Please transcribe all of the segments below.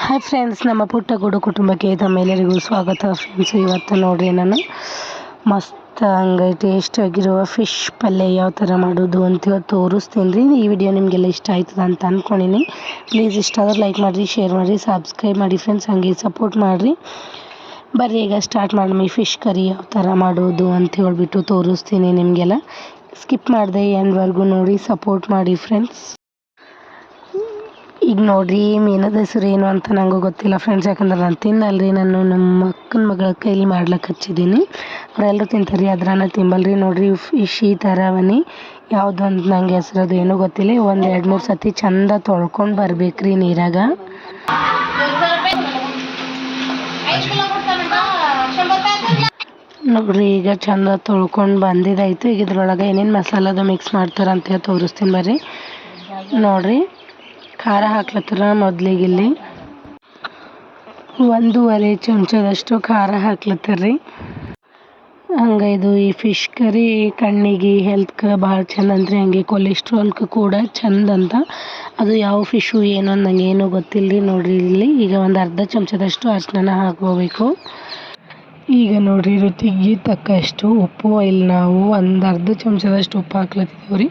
Hi friends, ನಮ್ಮ ಪುಟ್ಟ ಗೂಡು ಕುಟುಂಬಕ್ಕೆ ತಮ್ಮೆಲ್ಲರಿಗೂ ಸ್ವಾಗತ. ಫ್ರೆಂಡ್ಸ್, ಇವತ್ತು ನೋಡಿರಿ ನಾನು ಮಸ್ತ್ ಹಂಗೆ ಟೇಸ್ಟಾಗಿರುವ ಫಿಶ್ ಪಲ್ಯ ಯಾವ ಥರ ಮಾಡೋದು ಅಂತ ತೋರಿಸ್ತೀನಿ ರೀ. ಈ ವಿಡಿಯೋ ನಿಮಗೆಲ್ಲ ಇಷ್ಟ ಆಯ್ತದ ಅಂತ ಅಂದ್ಕೊಂಡಿನಿ. ಪ್ಲೀಸ್ ಇಷ್ಟ ಆದ್ರೆ ಲೈಕ್ ಮಾಡಿರಿ, ಶೇರ್ ಮಾಡಿರಿ, ಸಬ್ಸ್ಕ್ರೈಬ್ ಮಾಡಿ ಫ್ರೆಂಡ್ಸ್. ಹಾಗೆ ಸಪೋರ್ಟ್ ಮಾಡಿರಿ. ಬರ್ರಿ ಈಗ ಸ್ಟಾರ್ಟ್ ಮಾಡಿ ಫಿಶ್ ಕರಿ ಯಾವ ಥರ ಮಾಡೋದು ಅಂತ ಹೇಳ್ಬಿಟ್ಟು ತೋರಿಸ್ತೀನಿ ನಿಮಗೆಲ್ಲ. ಸ್ಕಿಪ್ ಮಾಡಿದೆ ಎಂಡ್ವರೆಗೂ ನೋಡಿ, ಸಪೋರ್ಟ್ ಮಾಡಿ ಫ್ರೆಂಡ್ಸ್. ಈಗ ನೋಡಿರಿ, ಮೀನದ ಹೆಸರು ಏನು ಅಂತ ನನಗೂ ಗೊತ್ತಿಲ್ಲ ಫ್ರೆಂಡ್ಸ್, ಯಾಕಂದ್ರೆ ನಾನು ತಿನ್ನಲ್ರಿ. ನಾನು ನಮ್ಮ ಅಕ್ಕನ ಮಗಳ ಕೈಲಿ ಮಾಡ್ಲಿಕ್ಕೆ ಹಚ್ಚಿದ್ದೀನಿ. ಅವರೆಲ್ಲರೂ ತಿಂತಾರೆ, ಆದ್ರೆ ನಾನು ತಿಂಬಲ್ರಿ. ನೋಡಿರಿ, ಫಿಶ್ ಈ ಥರವನಿ ಯಾವುದು ಅಂತ ನಂಗೆ ಹೆಸರು ಅದು ಏನೂ ಗೊತ್ತಿಲ್ಲ. ಒಂದು 2-3 ಸತಿ ಚಂದ ತೊಳ್ಕೊಂಡು ಬರ್ಬೇಕ್ರಿ ನೀರಾಗ. ನೋಡಿರಿ, ಈಗ ಚಂದ ತೊಳ್ಕೊಂಡು ಬಂದಿದ್ದಾಯಿತು. ಈಗ ಇದ್ರೊಳಗೆ ಏನೇನು ಮಸಾಲದು ಮಿಕ್ಸ್ ಮಾಡ್ತಾರೆ ಅಂತ ತೋರಿಸ್ತೀನಿ ಬರ್ರಿ. ನೋಡಿರಿ, ಖಾರ ಹಾಕ್ಲತ್ತಾರ. ಮೊದಲಿಗೆ ಇಲ್ಲಿ 1.5 ಚಮಚದಷ್ಟು ಖಾರ ಹಾಕ್ಲತ್ತಾರ್ರಿ. ಹಂಗೆ ಇದು ಈ ಫಿಶ್ ಕರಿ ಕಣ್ಣಿಗೆ ಹೆಲ್ತ್ಗೆ ಭಾಳ ಚಂದ ಅಂದ್ರಿ. ಹಂಗೆ ಕೊಲೆಸ್ಟ್ರಾಲ್ಗೆ ಕೂಡ ಚಂದ ಅಂತ. ಅದು ಯಾವ ಫಿಶು ಏನು ಅಂತ ನಂಗೆ ಏನೂ ಗೊತ್ತಿಲ್ಲ ರೀ. ನೋಡಿರಿ, ಇಲ್ಲಿ ಈಗ ಒಂದು ಅರ್ಧ ಚಮಚದಷ್ಟು ಅರಿಶಿನ ಹಾಕ್ಕೋಬೇಕು. ಈಗ ನೋಡಿರಿ, ರುಚಿಗೆ ತಕ್ಕಷ್ಟು ಉಪ್ಪು. ಇಲ್ಲಿ ನಾವು ಒಂದು ಅರ್ಧ ಚಮಚದಷ್ಟು ಉಪ್ಪು ಹಾಕ್ಲತ್ತಿದ್ದೀವಿ ರೀ.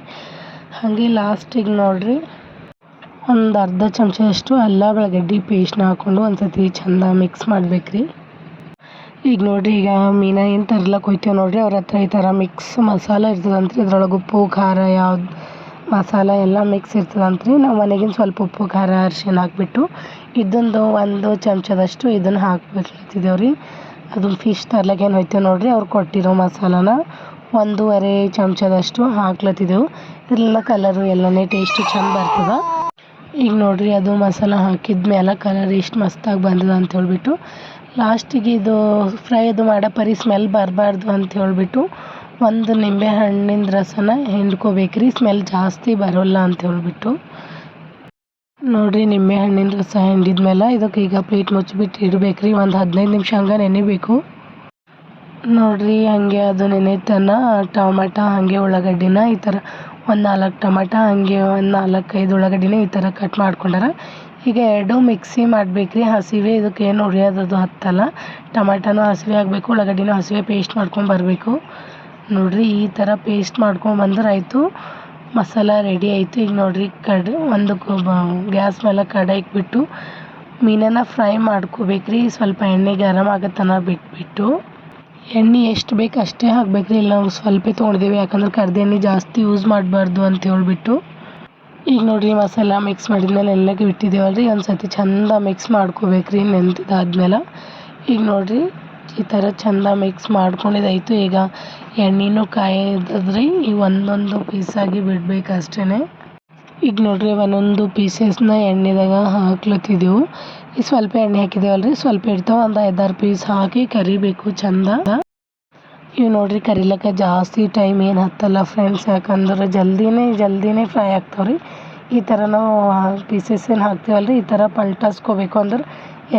ಹಾಗೆ ಲಾಸ್ಟಿಗೆ ನೋಡಿರಿ, ಒಂದು ಅರ್ಧ ಚಮಚದಷ್ಟು ಅಲ್ಲ ಬೆಳಗಡ್ಡಿ ಪೇಸ್ಟ್ನ ಹಾಕ್ಕೊಂಡು ಒಂದು ಸತಿ ಚಂದ ಮಿಕ್ಸ್ ಮಾಡ್ಬೇಕ್ರಿ. ಈಗ ನೋಡಿರಿ, ಈಗ ಮೀನ ಏನು ತರ್ಲಕ್ಕೆ ಹೋಯ್ತೇವೆ ನೋಡಿರಿ, ಅವ್ರ ಹತ್ರ ಈ ಥರ ಮಿಕ್ಸ್ ಮಸಾಲ ಇರ್ತದಂತ್ರಿ. ಇದ್ರೊಳಗೆ ಉಪ್ಪು ಖಾರ ಯಾವ್ದು ಮಸಾಲ ಎಲ್ಲ ಮಿಕ್ಸ್ ಇರ್ತದಂತ್ರಿ. ನಾವು ಮನೆಗಿನ ಸ್ವಲ್ಪ ಉಪ್ಪು ಖಾರ ಅರಿಶಿನ ಹಾಕ್ಬಿಟ್ಟು ಇದೊಂದು 1 ಚಮಚದಷ್ಟು ಇದನ್ನು ಹಾಕ್ಬೇಕಂತಿದ್ದೇವೆ ರೀ. ಅದು ಫಿಶ್ ತರ್ಲಕ್ಕೆ ಏನು ಹೋಯ್ತೇವೆ ನೋಡಿರಿ, ಅವ್ರು ಕೊಟ್ಟಿರೋ ಮಸಾಲಾನ 1.5 ಚಮಚದಷ್ಟು ಹಾಕ್ಲತ್ತಿದ್ದೆವು. ಇದರಿಂದ ಕಲರು ಎಲ್ಲನೇ ಟೇಸ್ಟು ಚಂದ ಬರ್ತದೆ. ಈಗ ನೋಡಿರಿ, ಅದು ಮಸಾಲ ಹಾಕಿದ ಮೇಲೆ ಕಲರ್ ಎಷ್ಟು ಮಸ್ತಾಗಿ ಬಂದದ ಅಂತ ಹೇಳ್ಬಿಟ್ಟು ಲಾಸ್ಟಿಗೆ ಇದು ಫ್ರೈ ಅದು ಮಾಡೋ ಪರಿ ಸ್ಮೆಲ್ ಬರಬಾರ್ದು ಅಂತ ಹೇಳ್ಬಿಟ್ಟು ಒಂದು ನಿಂಬೆ ಹಣ್ಣಿನ ರಸನ ಹಿಂಡ್ಕೋಬೇಕ್ರಿ. ಸ್ಮೆಲ್ ಜಾಸ್ತಿ ಬರೋಲ್ಲ ಅಂತ ಹೇಳ್ಬಿಟ್ಟು ನೋಡಿರಿ, ನಿಂಬೆ ಹಣ್ಣಿನ ರಸ ಹಿಂಡಿದ್ಮೇಲೆ ಇದಕ್ಕೆ ಈಗ ಪ್ಲೇಟ್ ಮುಚ್ಚಿಬಿಟ್ಟು ಇಡಬೇಕ್ರಿ. ಒಂದು 15 ನಿಮಿಷ ಹಂಗೆ ನೆನಿಬೇಕು. ನೋಡಿರಿ, ಹಾಗೆ ಅದು ನೆನೆತನ ಟೊಮೆಟೊ ಹಾಗೆ ಉಳ್ಳಾಗಡ್ಡಿನ ಈ ಥರ ಒಂದು 4 ಟೊಮೆಟೊ ಹಾಗೆ ಒಂದು 4-5 ಉಳ್ಳಾಗಡ್ಡಿನ ಈ ಥರ ಕಟ್ ಮಾಡ್ಕೊಂಡಾರ. ಈಗ 2 ಮಿಕ್ಸಿ ಮಾಡಬೇಕ್ರಿ. ಹಸಿವೆ ಇದಕ್ಕೆ ಏನು ಉರಿಯೋದದು ಹತ್ತಲ್ಲ. ಟೊಮೆಟೊನೂ ಹಸಿವೆ ಆಗಬೇಕು, ಉಳ್ಳಾಗಡ್ಡಿನೂ ಹಸಿವೆ ಪೇಸ್ಟ್ ಮಾಡ್ಕೊಂಡು ಬರಬೇಕು. ನೋಡಿರಿ, ಈ ಥರ ಪೇಸ್ಟ್ ಮಾಡ್ಕೊಂಡು ಬಂದ್ರೆ ಆಯಿತು, ಮಸಾಲ ರೆಡಿ ಆಯಿತು. ಈಗ ನೋಡಿರಿ, ಒಂದು ಗ್ಯಾಸ್ ಮೇಲೆ ಕಡಾಯಿ ಇಟ್ಬಿಟ್ಟು ಮೀನನ್ನು ಫ್ರೈ ಮಾಡ್ಕೋಬೇಕ್ರಿ. ಸ್ವಲ್ಪ ಎಣ್ಣೆ ಗರಂ ಆಗತ್ತನ ಬಿಟ್ಬಿಟ್ಟು ಎಣ್ಣೆ ಎಷ್ಟು ಬೇಕು ಅಷ್ಟೇ ಹಾಕ್ಬೇಕ್ರಿ. ಇಲ್ಲ ನಾವು ಸ್ವಲ್ಪ ತೊಗೊಂಡಿದ್ದೀವಿ, ಯಾಕಂದ್ರೆ ಕರ್ದ ಎಣ್ಣೆ ಜಾಸ್ತಿ ಯೂಸ್ ಮಾಡಬಾರ್ದು ಅಂತ ಹೇಳ್ಬಿಟ್ಟು. ಈಗ ನೋಡಿರಿ, ಮಸಾಲ ಮಿಕ್ಸ್ ಮಾಡಿದ್ಮೇಲೆ ಎಲ್ಲಕ್ಕೆ ಬಿಟ್ಟಿದ್ದೇವಲ್ರಿ, ಒಂದು ಸತಿ ಚಂದ ಮಿಕ್ಸ್ ಮಾಡ್ಕೋಬೇಕ್ರಿ ನೆಂತಿದ್ದಾದ್ಮೇಲೆ. ಈಗ ನೋಡಿರಿ, ಈ ಥರ ಚಂದ ಮಿಕ್ಸ್ ಮಾಡ್ಕೊಂಡಿದ್ದಾಯಿತು. ಈಗ ಎಣ್ಣೆನೂ ಕಾಯ್ದದ್ರಿ. ಈಗ ಒಂದೊಂದು ಪೀಸಾಗಿ ಬಿಡ್ಬೇಕು ಅಷ್ಟೇ. ಈಗ ನೋಡಿರಿ, ಒಂದೊಂದು ಪೀಸಸ್ನ ಎಣ್ಣೆದಾಗ ಹಾಕ್ಲತ್ತಿದ್ದೆವು. ಈಗ ಸ್ವಲ್ಪ ಎಣ್ಣೆ ಹಾಕಿದ್ದೇವಲ್ರಿ, ಸ್ವಲ್ಪ ಇಡ್ತಾವೆ. ಒಂದು 5-6 ಪೀಸ್ ಹಾಕಿ ಕರಿಬೇಕು ಚಂದ. ಇವು ನೋಡಿರಿ, ಕರಿಲಕ್ಕೆ ಜಾಸ್ತಿ ಟೈಮ್ ಏನು ಹತ್ತಲ್ಲ ಫ್ರೆಂಡ್ಸ್, ಯಾಕಂದ್ರೆ ಜಲ್ದಿನೇ ಫ್ರೈ ಆಗ್ತಾವ್ರಿ. ಈ ಥರ ನಾವು ಪೀಸಸ್ ಏನು ಹಾಕ್ತೀವಲ್ರಿ, ಈ ಥರ ಪಲ್ಟಾಸ್ಕೋಬೇಕು ಅಂದ್ರೆ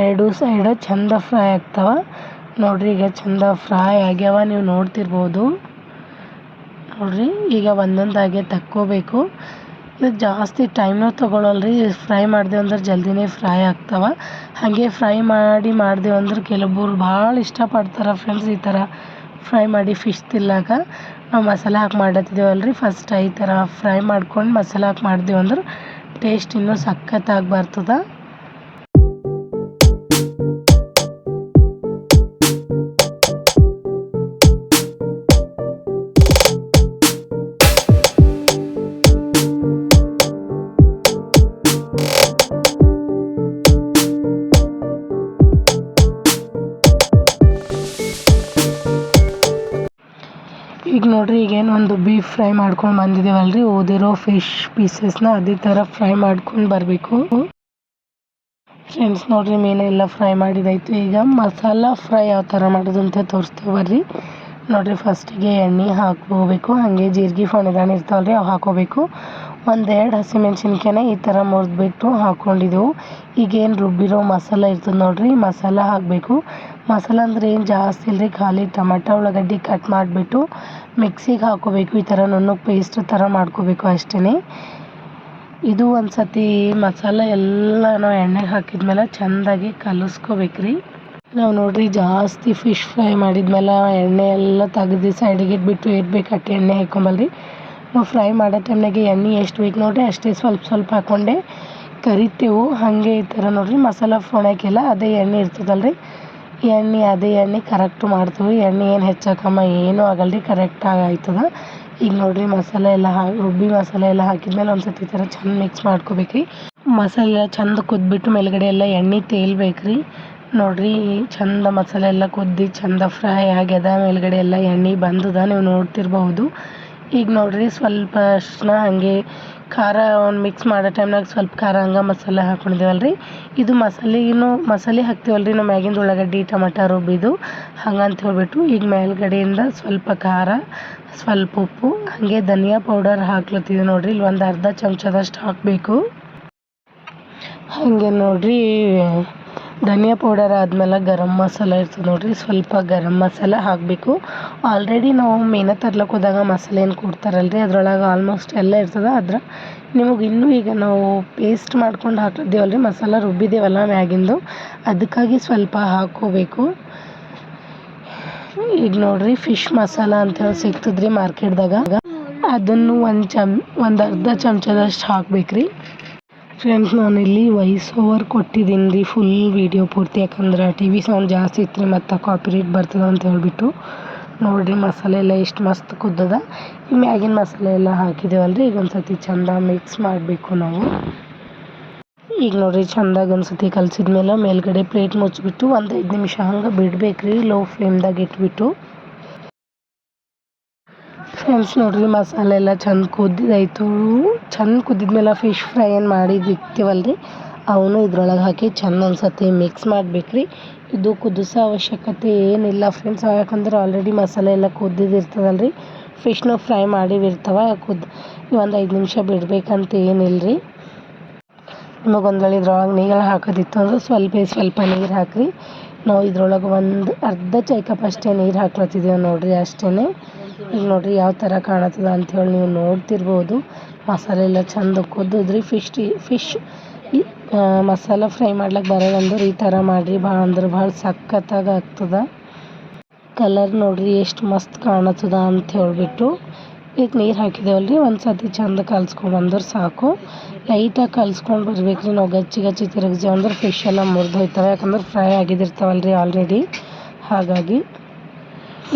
2 ಸೈಡ್ ಚಂದ ಫ್ರೈ ಆಗ್ತಾವೆ. ನೋಡಿರಿ, ಈಗ ಚಂದ ಫ್ರೈ ಆಗ್ಯಾವ, ನೀವು ನೋಡ್ತಿರ್ಬೋದು. ನೋಡಿರಿ, ಈಗ ಒಂದೊಂದಾಗೆ ತಕ್ಕೋಬೇಕು. ಇದು ಜಾಸ್ತಿ ಟೈಮ್ನೂ ತೊಗೊಳಲ್ರಿ. ಫ್ರೈ ಮಾಡಿದೆವು ಅಂದ್ರೆ ಜಲ್ದಿನೇ ಫ್ರೈ ಆಗ್ತಾವೆ. ಹಾಗೆ ಫ್ರೈ ಮಾಡಿದೆವು ಅಂದ್ರೆ ಕೆಲವೊಬ್ಬರು ಭಾಳ ಇಷ್ಟಪಡ್ತಾರೆ ಫ್ರೆಂಡ್ಸ್ ಈ ಥರ ಫ್ರೈ ಮಾಡಿ ಫಿಶ್ ತಿನ್ನಲಾಕ. ನಾವು ಮಸಾಲ ಹಾಕಿ ಮಾಡತ್ತಿದ್ದೇವಲ್ರಿ, ಫಸ್ಟ್ ಈ ಥರ ಫ್ರೈ ಮಾಡ್ಕೊಂಡು ಮಸಾಲ ಹಾಕಿ ಮಾಡಿದೆವು ಅಂದ್ರೆ ಟೇಸ್ಟ್ ಇನ್ನೂ ಸಖತ್ತಾಗಿ ಬರ್ತದೆ. ಈಗ ನೋಡಿರಿ, ಈಗೇನು ಒಂದು ಬೀಫ್ ಫ್ರೈ ಮಾಡ್ಕೊಂಡು ಬಂದಿದ್ದೇವಲ್ರಿ, ಓದಿರೋ ಫಿಶ್ ಪೀಸಸ್ನ ಅದೇ ಥರ ಫ್ರೈ ಮಾಡ್ಕೊಂಡು ಬರಬೇಕು ಫ್ರೆಂಡ್ಸ್. ನೋಡಿರಿ, ಮೀನೆಲ್ಲ ಫ್ರೈ ಮಾಡಿದಾಯಿತು. ಈಗ ಮಸಾಲ ಫ್ರೈ ಯಾವ ಥರ ಮಾಡೋದು ಅಂತ ತೋರಿಸ್ತೇವೆ ಬರ್ರಿ. ನೋಡಿರಿ, ಫಸ್ಟಿಗೆ ಎಣ್ಣೆ ಹಾಕ್ಕೋಬೇಕು. ಹಾಗೆ ಜೀರಿಗೆ ಫೋಣಿದಾಣಿ ಇರ್ತಾವಲ್ರಿ, ಅವು ಹಾಕೋಬೇಕು. 1-2 ಹಸಿಮೆಣ್ಸಿನ್ಕಾಯಿನ ಈ ಥರ ಮುರಿದ್ಬಿಟ್ಟು ಹಾಕ್ಕೊಂಡಿದ್ದೆವು. ಈಗೇನು ರುಬ್ಬಿರೋ ಮಸಾಲ ಇರ್ತದೆ ನೋಡಿರಿ, ಮಸಾಲ ಹಾಕಬೇಕು. ಮಸಾಲ ಅಂದ್ರೆ ಏನು ಜಾಸ್ತಿ ಇಲ್ಲರಿ, ಖಾಲಿ ಟೊಮೆಟೊ ಉಳ್ಳಾಗಡ್ಡಿ ಕಟ್ ಮಾಡಿಬಿಟ್ಟು ಮಿಕ್ಸಿಗೆ ಹಾಕ್ಕೋಬೇಕು. ಈ ಥರ ನುಣ್ಣಗೆ ಪೇಸ್ಟ್ ಥರ ಮಾಡ್ಕೋಬೇಕು ಅಷ್ಟೇ. ಇದು ಒಂದು ಸತಿ ಮಸಾಲೆ ಎಲ್ಲ ನಾವು ಎಣ್ಣೆಗೆ ಹಾಕಿದ್ಮೇಲೆ ಚೆಂದಾಗಿ ಕಲಿಸ್ಕೋಬೇಕ್ರಿ. ನಾವು ನೋಡ್ರಿ ಜಾಸ್ತಿ ಫಿಶ್ ಫ್ರೈ ಮಾಡಿದ್ಮೇಲೆ ಎಣ್ಣೆ ಎಲ್ಲ ತೆಗ್ದು ಸೈಡಿಗೆ ಇಟ್ಬಿಟ್ಟು ಬೇಕು ಅಟ್ಟು ಎಣ್ಣೆ ಹಾಕೊಂಬಲ್ರಿ. ನಾವು ಫ್ರೈ ಮಾಡೋ ಟೈಮ್ನಾಗೆ ಎಣ್ಣೆ ಎಷ್ಟು ಬೇಕು ನೋಡ್ರಿ ಅಷ್ಟೇ ಸ್ವಲ್ಪ ಸ್ವಲ್ಪ ಹಾಕ್ಕೊಂಡೆ ಕರಿತೇವೆ. ಹಾಗೆ ಈ ಥರ ನೋಡ್ರಿ ಮಸಾಲೆ ಫೋಣಕ್ಕೆಲ್ಲ ಅದೇ ಎಣ್ಣೆ ಇರ್ತದಲ್ರಿ, ಅದೇ ಎಣ್ಣೆ ಕರೆಕ್ಟ್ ಮಾಡ್ತೀವಿ. ಎಣ್ಣೆ ಏನು ಹೆಚ್ಚಕಮ್ಮ ಏನೂ ಆಗಲ್ರಿ, ಕರೆಕ್ಟಾಗಿ ಆಯ್ತದ. ಈಗ ನೋಡ್ರಿ ಮಸಾಲೆ ಎಲ್ಲ ರುಬ್ಬಿ ಮಸಾಲೆ ಎಲ್ಲ ಹಾಕಿದ್ಮೇಲೆ ಒಂದು ಸತಿ ಈ ಥರ ಚೆಂದ ಮಿಕ್ಸ್ ಮಾಡ್ಕೋಬೇಕ್ರಿ. ಮಸಾಲೆ ಚೆಂದ ಕುದ್ಬಿಟ್ಟು ಮೇಲ್ಗಡೆ ಎಲ್ಲ ಎಣ್ಣೆ ತೇಲ್ಬೇಕ್ರಿ. ನೋಡ್ರಿ ಚೆಂದ ಮಸಾಲೆ ಎಲ್ಲ ಕುದ್ದು ಚೆಂದ ಫ್ರೈ ಆಗ್ಯದ, ಮೇಲ್ಗಡೆ ಎಲ್ಲ ಎಣ್ಣೆ ಬಂದದ, ನೀವು ನೋಡ್ತಿರ್ಬಹುದು. ಈಗ ನೋಡ್ರಿ ಸ್ವಲ್ಪ ಅರಿಶಿನ ಹಾಗೆ ಖಾರ ಒಂದು ಮಿಕ್ಸ್ ಮಾಡೋ ಟೈಮ್ನಾಗ ಸ್ವಲ್ಪ ಖಾರ ಹಂಗೆ ಮಸಾಲೆ ಹಾಕ್ಕೊಂಡಿದ್ದೇವಲ್ರಿ. ಇದು ಮಸಾಲೆ ಹಾಕ್ತೀವಲ್ರಿ ನಾವು ಮ್ಯಾಗಿಂದ ಉಳ್ಳಾಗಡ್ಡಿ ಟೊಮೆಟೊ ರುಬ್ಬಿದ್ದು ಹಂಗಂತ ಹೇಳ್ಬಿಟ್ಟು ಈಗ ಮೇಲ್ಗಡೆಯಿಂದ ಸ್ವಲ್ಪ ಖಾರ ಸ್ವಲ್ಪ ಉಪ್ಪು ಹಾಗೆ ಧನಿಯಾ ಪೌಡರ್ ಹಾಕ್ಲತ್ತಿದ್ವಿ ನೋಡ್ರಿ. ಇಲ್ಲಿ ಒಂದು ಅರ್ಧ ಚಮಚದಷ್ಟು ಹಾಕಬೇಕು. ಹಾಗೆ ನೋಡ್ರಿ ಧನಿಯಾ ಪೌಡರ್ ಆದಮೇಲೆ ಗರಂ ಮಸಾಲ ಇರ್ತದೆ ನೋಡ್ರಿ, ಸ್ವಲ್ಪ ಗರಂ ಮಸಾಲ ಹಾಕಬೇಕು. ಆಲ್ರೆಡಿ ನಾವು ಮೀನು ತರ್ಲಕ್ಕೆ ಹೋದಾಗ ಮಸಾಲೆ ಏನು ಕೊಡ್ತಾರಲ್ರಿ ಅದ್ರೊಳಗೆ ಆಲ್ಮೋಸ್ಟ್ ಎಲ್ಲ ಇರ್ತದೆ. ನಿಮಗೆ ಇನ್ನೂ ಈಗ ನಾವು ಪೇಸ್ಟ್ ಮಾಡ್ಕೊಂಡು ಹಾಕಿದ್ದೇವಲ್ರಿ ಮಸಾಲ ರುಬ್ಬಿದ್ದೇವಲ್ಲ ಮ್ಯಾಗಿಂದು, ಅದಕ್ಕಾಗಿ ಸ್ವಲ್ಪ ಹಾಕ್ಕೋಬೇಕು. ಈಗ ನೋಡ್ರಿ ಫಿಶ್ ಮಸಾಲ ಅಂತೇಳಿ ಸಿಗ್ತದ್ರಿ ಮಾರ್ಕೆಟ್ದಾಗ, ಅದನ್ನು ಒಂದು ಅರ್ಧ ಚಮಚದಷ್ಟು ಹಾಕ್ಬೇಕ್ರಿ. ಫ್ರೆಂಡ್ಸ್ ನಾನಿಲ್ಲಿ ವಾಯ್ಸ್ ಓವರ್ ಕೊಟ್ಟಿದ್ದೀನಿ ರೀ ಫುಲ್ ವೀಡಿಯೋ ಪೂರ್ತಿ, ಯಾಕಂದ್ರೆ TV ಸೌಂಡ್ ಜಾಸ್ತಿ ಇತ್ತು ರೀ ಮತ್ತು ಕಾಪಿರೈಟ್ ಬರ್ತದೆ ಅಂತ ಹೇಳ್ಬಿಟ್ಟು. ನೋಡಿರಿ ಮಸಾಲೆ ಎಲ್ಲ ಎಷ್ಟು ಮಸ್ತ್ ಕುದ್ದದ. ಈ ಮ್ಯಾಗಿನ ಮಸಾಲೆ ಎಲ್ಲ ಹಾಕಿದ್ದೇವಲ್ರಿ, ಈಗ ಒಂದು ಸತಿ ಚೆಂದ ಮಿಕ್ಸ್ ಮಾಡಬೇಕು ನಾವು. ಈಗ ನೋಡಿರಿ ಚೆಂದಾಗಿ ಒಂದು ಸತಿ ಕಲಸಿದ್ಮೇಲೆ ಮೇಲ್ಗಡೆ ಪ್ಲೇಟ್ ಮುಚ್ಚಿಬಿಟ್ಟು ಒಂದು 5 ನಿಮಿಷ ಹಂಗೆ ಬಿಡ್ಬೇಕ್ರಿ ಲೋ ಫ್ಲೇಮ್ದಾಗ ಇಟ್ಬಿಟ್ಟು. ಫ್ರೆಂಡ್ಸ್ ನೋಡ್ರಿ ಮಸಾಲೆ ಎಲ್ಲ ಚೆಂದ ಕುದ್ದಿದ್ದಾಯಿತು. ಚೆಂದ ಕುದ್ದಿದ್ಮೇಲೆ ಫಿಶ್ ಫ್ರೈ ಏನು ಮಾಡಿದ್ದು ಇಕ್ತೀವಲ್ರಿ ಅವನು ಇದ್ರೊಳಗೆ ಹಾಕಿ ಚೆಂದ ಒಂದು ಸತಿ ಮಿಕ್ಸ್ ಮಾಡಬೇಕ್ರಿ. ಇದು ಕುದಿಸೋ ಅವಶ್ಯಕತೆ ಏನಿಲ್ಲ ಫ್ರೆಂಡ್ಸ್, ಯಾಕಂದ್ರೆ ಆಲ್ರೆಡಿ ಮಸಾಲೆ ಎಲ್ಲ ಕುದ್ದಿದ್ದಿರ್ತದಲ್ರಿ, ಫಿಶ್ನು ಫ್ರೈ ಮಾಡಿವಿರ್ತಾವ. ಒಂದು 5 ನಿಮಿಷ ಬಿಡಬೇಕಂತ ಏನಿಲ್ಲ ರೀ. ನಿಮಗೊಂದು ವೇಳೆ ಇದ್ರೊಳಗೆ ನೀರು ಹಾಕೋದಿತ್ತು ಅಂದ್ರೆ ಸ್ವಲ್ಪ ನೀರು ಹಾಕಿರಿ. ನಾವು ಇದ್ರೊಳಗೆ ಒಂದು ಅರ್ಧ ಕಪ್ ಅಷ್ಟೇ ನೀರು ಹಾಕ್ಲತ್ತಿದ್ದೇವೆ ನೋಡ್ರಿ, ಅಷ್ಟೇ. ಈಗ ನೋಡ್ರಿ ಯಾವ ಥರ ಕಾಣತ್ತದ ಅಂಥೇಳಿ ನೀವು ನೋಡ್ತಿರ್ಬೋದು. ಮಸಾಲೆ ಎಲ್ಲ ಚೆಂದ ಕುದ್ದದ್ರಿ. ಫಿಶ್ ಮಸಾಲ ಫ್ರೈ ಮಾಡ್ಲಿಕ್ಕೆ ಬರೋದಂದ್ರೆ ಈ ಥರ ಮಾಡಿರಿ, ಭಾಳ ಅಂದ್ರೆ ಭಾಳ ಸಖತ್ತಾಗಿ ಆಗ್ತದೆ. ಕಲರ್ ನೋಡ್ರಿ ಎಷ್ಟು ಮಸ್ತ್ ಕಾಣತ್ತದ ಅಂತ ಹೇಳ್ಬಿಟ್ಟು. ಈಗ ನೀರು ಹಾಕಿದ್ದೇವಲ್ರಿ, ಒಂದು ಸತಿ ಚೆಂದ ಕಲ್ಸ್ಕೊಂಡ್ಬಂದ್ರೆ ಸಾಕು. ಲೈಟಾಗಿ ಕಲ್ಸ್ಕೊಂಡು ಬರ್ಬೇಕ್ರಿ. ನಾವು ಗಚ್ಚಿ ತಿರುಗಿಸಿ ಅಂದ್ರೆ ಫಿಶ್ ಎಲ್ಲ ಮುರಿದು ಹೋಯ್ತವೆ, ಯಾಕಂದ್ರೆ ಫ್ರೈ ಆಗಿದ್ದಿರ್ತಾವಲ್ರಿ ಆಲ್ರೆಡಿ. ಹಾಗಾಗಿ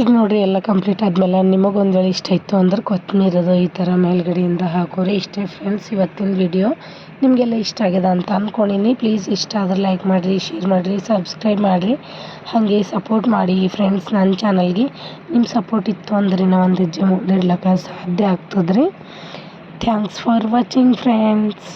ಈಗ ನೋಡ್ರಿ ಎಲ್ಲ ಕಂಪ್ಲೀಟ್ ಆದಮೇಲೆ ನಿಮಗೊಂದು ವೇಳೆ ಇಷ್ಟ ಇತ್ತು ಅಂದ್ರೆ ಕೊತ್ತಂಬರಿ ಅದು ಈ ಥರ ಮೇಲ್ಗಡೆಯಿಂದ ಹಾಕೋರಿ. ಇಷ್ಟೇ ಫ್ರೆಂಡ್ಸ್ ಇವತ್ತಿನ ವಿಡಿಯೋ. ನಿಮಗೆಲ್ಲ ಇಷ್ಟ ಆಗ್ಯದ ಅಂತ ಅಂದ್ಕೊಂಡಿನಿ. ಪ್ಲೀಸ್ ಇಷ್ಟ ಆದ್ರೆ ಲೈಕ್ ಮಾಡಿರಿ, ಶೇರ್ ಮಾಡಿರಿ, ಸಬ್ಸ್ಕ್ರೈಬ್ ಮಾಡಿರಿ, ಹಾಗೆ ಸಪೋರ್ಟ್ ಮಾಡಿ ಫ್ರೆಂಡ್ಸ್. ನನ್ನ ಚಾನಲ್ಗೆ ನಿಮ್ಮ ಸಪೋರ್ಟ್ ಇತ್ತು ಅಂದ್ರೆ ನಾವು ಒಂದು ಹೆಜ್ಜೆ ಮುಂದಿಡ್ಲಿಕ್ಕೆ ಸಾಧ್ಯ ಆಗ್ತದೆ ರೀ. Thanks for watching friends.